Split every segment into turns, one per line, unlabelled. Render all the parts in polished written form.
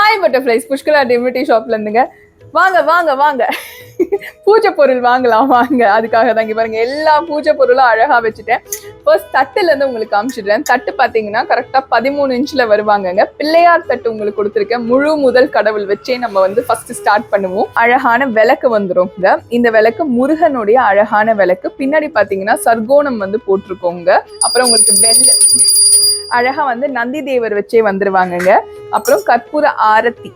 Hi butterflies, Pushkala டிமிட்டி ஷாப்ல இருந்துங்க. வாங்க வாங்க வாங்க, பூஜை பொருள் வாங்கலாம் வாங்க. அதுக்காக தான் இங்க பாருங்க, எல்லா பூஜை பொருளும் அழகா வச்சுட்டேன். ஃபர்ஸ்ட் தட்டுல இருந்து உங்களுக்கு காமிச்சிடுறேன். தட்டு பாத்தீங்கன்னா கரெக்டா 13 இன்ச்ல வருவாங்கங்க. பிள்ளையார் தட்டு உங்களுக்கு கொடுத்துருக்கேன். முழு முதல் கடவுள் வச்சே நம்ம வந்து ஃபர்ஸ்ட் ஸ்டார்ட் பண்ணுவோம். அழகான விளக்கு வந்துருங்க. இந்த விளக்கு முருகனுடைய அழகான விளக்கு. பின்னாடி பாத்தீங்கன்னா சர்கோணம் வந்து போட்டிருக்கோங்க. அப்புறம் உங்களுக்கு அழகா வந்து நந்தி தேவர் வச்சே வந்துருவாங்கங்க. அப்புறம் கற்பூர ஆரத்தி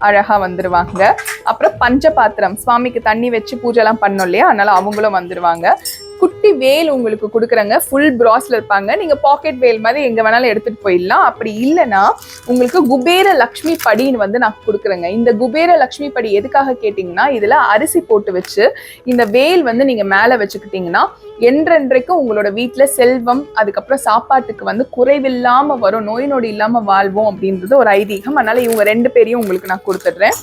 அழகா வந்துருவாங்க. அப்புறம் பஞ்ச பாத்திரம், சுவாமிக்கு தண்ணி வச்சு பூஜை எல்லாம் பண்ணோம் இல்லையா, அதனால அவங்களும் வந்துருவாங்க. குட்டி வேல் உங்களுக்கு கொடுக்குறேங்க, ஃபுல் பிராஸ்ல இருப்பாங்க. நீங்க பாக்கெட் வேல் மாதிரி எங்க வேணாலும் எடுத்துட்டு போயிடலாம். அப்படி இல்லைன்னா உங்களுக்கு குபேர லக்ஷ்மி படின்னு வந்து நான் கொடுக்குறேங்க. இந்த குபேர லக்ஷ்மி படி எதுக்காக கேட்டீங்கன்னா, இதுல அரிசி போட்டு வச்சு இந்த வேல் வந்து நீங்க மேல வச்சுக்கிட்டீங்கன்னா என்றென்றைக்கும் உங்களோட வீட்டுல செல்வம், அதுக்கப்புறம் சாப்பாட்டுக்கு வந்து குறைவில்லாம வரும், நோய் நொடி இல்லாம வாழ்வோம் அப்படின்றது ஒரு ஐதீகம். அதனால இவங்க 2 பேரையும் உங்களுக்கு நான் கொடுத்துடுறேன்.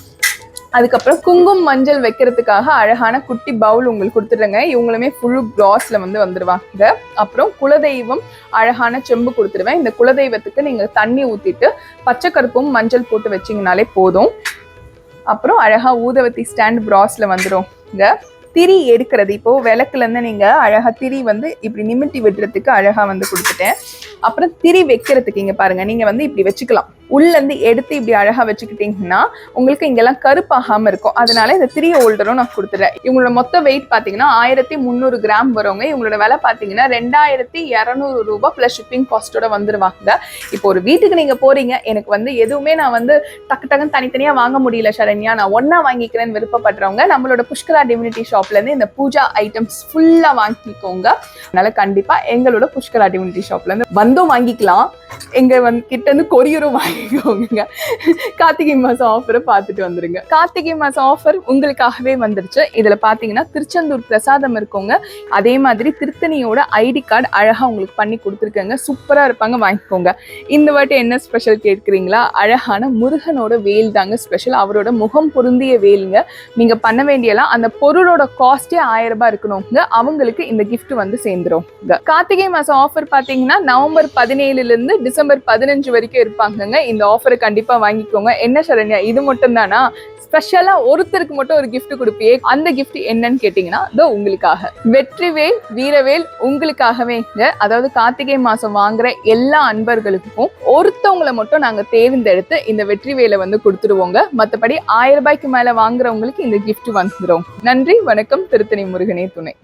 அதுக்கப்புறம் குங்குமம் மஞ்சள் வைக்கிறதுக்காக அழகான குட்டி பவுல் உங்களுக்கு கொடுத்துடுறேங்க. இவங்களுமே ஃபுல் பிராஸ்ல வந்து வந்துருவாங்க. அப்புறம் குலதெய்வம் அழகான செம்பு கொடுத்துருவேன். இந்த குலதெய்வத்துக்கு நீங்க தண்ணி ஊத்திட்டு பச்சை கருப்பும் மஞ்சள் போட்டு வச்சிங்கனாலே போதும். அப்புறம் அழகா ஊதவத்தி ஸ்டாண்ட் பிராஸ்ல வந்துருங்க. திரி எடுக்கிறது, இப்போ விளக்குல இருந்து நீங்க அழகா திரி வந்து இப்படி நிமிட்டி விடுறதுக்கு அழகா வந்து கொடுத்துட்டேன். அப்புறம் திரி வைக்கிறதுக்கு இங்க பாருங்க, நீங்க வந்து இப்படி வச்சுக்கலாம். உள்ள இருந்து எடுத்து இப்படி அழகா வச்சுக்கிட்டீங்கன்னா உங்களுக்கு இங்கெல்லாம் கருப்பாகாம இருக்கும். அதனால இந்த 3 ஹோல்டரும் நான் கொடுத்துறேன். இவங்களோட மொத்த வெயிட் பாத்தீங்கன்னா 1300 கிராம் வருங்க. இவங்களோட விலை பாத்தீங்கன்னா 2200 ரூபாய் பிளஸ் ஷிப்பிங் காஸ்டோட வந்துருவாங்க. இப்போ ஒரு வீட்டுக்கு நீங்க போறீங்க, எனக்கு வந்து எதுவுமே நான் வந்து டக்குன்னு தனித்தனியா வாங்க முடியல சரண்யா, நான் ஒன்னா வாங்கிக்கிறேன்னு விருப்பப்படுறவங்க நம்மளோட புஷ்கலா டிவினிட்டி ஷாப்ல இருந்து இந்த பூஜா ஐட்டம்ஸ் ஃபுல்லா வாங்கிக்கோங்க. அதனால கண்டிப்பா எங்களோட புஷ்கலா டிவினிட்டி ஷாப்ல இருந்து வந்தும் வாங்கிக்கலாம், எங்க வந்து கிட்ட இருந்து கொரியரும் வாங்கிக்கோங்க. கார்த்திகை மாசம் ஆஃபரை பார்த்துட்டு வந்துருங்க. கார்த்திகை மாசம் ஆஃபர் உங்களுக்காகவே வந்துருச்சு. இதுல பாத்தீங்கன்னா திருச்செந்தூர் பிரசாதம் இருக்கோங்க, அதே மாதிரி திருத்தணியோட ஐடி கார்டு அழகா உங்களுக்கு பண்ணி கொடுத்துருக்கேங்க. சூப்பரா இருப்பாங்க, வாங்கிக்கோங்க. இந்த வாட்டி என்ன ஸ்பெஷல் கேட்குறீங்களா? அழகான முருகனோட வேல் தாங்க ஸ்பெஷல். அவரோட முகம் பொருந்திய வேலுங்க. நீங்க பண்ண வேண்டியலாம் அந்த பொருளோட காஸ்டே 1000 ரூபாய் இருக்கணுங்க. அவங்களுக்கு இந்த கிஃப்ட் வந்து சேர்ந்துரும். கார்த்திகை மாசம் ஆஃபர் பாத்தீங்கன்னா நவம்பர் 17 இருந்து டிசம்பர் 15 வரைக்கும் இருப்பாங்க. இந்த ஆஃபரை கண்டிப்பா வாங்கிக்கோங்க. என்ன சரண்யா, இது மட்டும் தானா? ஸ்பெஷலா ஒருத்தருக்கு மட்டும் ஒரு கிஃப்ட் கொடுப்பியே, அந்த கிஃப்ட் என்னன்னு கேட்டீங்கன்னா உங்களுக்காக வெற்றிவேல் வீரவேல் உங்களுக்காகவே. அதாவது கார்த்திகை மாசம் வாங்குற எல்லா அன்பர்களுக்கும் ஒருத்தவங்களை மட்டும் நாங்க தேர்ந்தெடுத்து இந்த வெற்றிவேலை வந்து கொடுத்துருவோங்க. மற்றபடி 1000 ரூபாய்க்கு மேல வாங்குறவங்களுக்கு இந்த கிஃப்ட் வந்துடும். நன்றி, வணக்கம். திருத்தணி முருகனே துணை.